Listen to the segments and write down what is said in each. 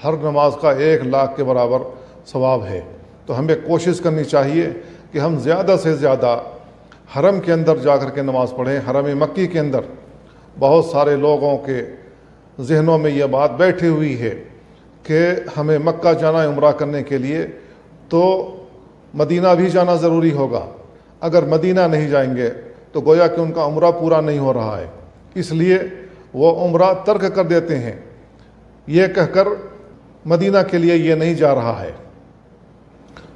ہر نماز کا 1,00,000 کے برابر ثواب ہے۔ تو ہمیں کوشش کرنی چاہیے کہ ہم زیادہ سے زیادہ حرم کے اندر جا کر کے نماز پڑھیں۔ حرم مکی کے اندر بہت سارے لوگوں کے ذہنوں میں یہ بات بیٹھی ہوئی ہے کہ ہمیں مکہ جانا ہے عمرہ کرنے کے لیے تو مدینہ بھی جانا ضروری ہوگا، اگر مدینہ نہیں جائیں گے تو گویا کہ ان کا عمرہ پورا نہیں ہو رہا ہے، اس لیے وہ عمرہ ترک کر دیتے ہیں، یہ کہہ کر مدینہ کے لیے یہ نہیں جا رہا ہے۔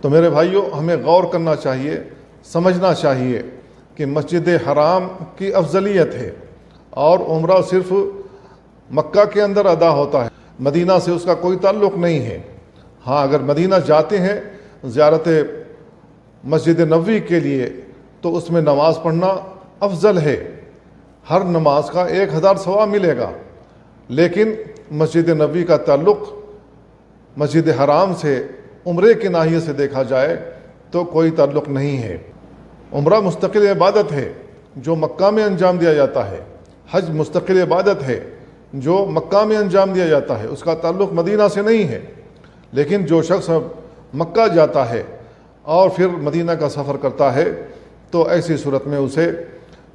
تو میرے بھائیوں، ہمیں غور کرنا چاہیے، سمجھنا چاہیے کہ مسجد حرام کی افضلیت ہے اور عمرہ صرف مکہ کے اندر ادا ہوتا ہے، مدینہ سے اس کا کوئی تعلق نہیں ہے۔ ہاں، اگر مدینہ جاتے ہیں زیارت مسجد نبوی کے لیے تو اس میں نماز پڑھنا افضل ہے، ہر نماز کا 1,000 ثواب ملے گا، لیکن مسجد نبوی کا تعلق مسجد حرام سے عمرے کے ناحیے سے دیکھا جائے تو کوئی تعلق نہیں ہے۔ عمرہ مستقل عبادت ہے جو مکہ میں انجام دیا جاتا ہے، حج مستقل عبادت ہے جو مکہ میں انجام دیا جاتا ہے، اس کا تعلق مدینہ سے نہیں ہے۔ لیکن جو شخص مکہ جاتا ہے اور پھر مدینہ کا سفر کرتا ہے تو ایسی صورت میں اسے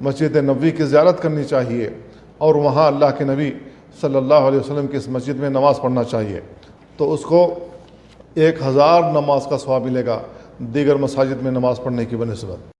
مسجد نبوی کی زیارت کرنی چاہیے اور وہاں اللہ کے نبی صلی اللہ علیہ وسلم کی اس مسجد میں نماز پڑھنا چاہیے، تو اس کو 1,000 نماز کا ثواب ملے گا دیگر مساجد میں نماز پڑھنے کی بنسبت۔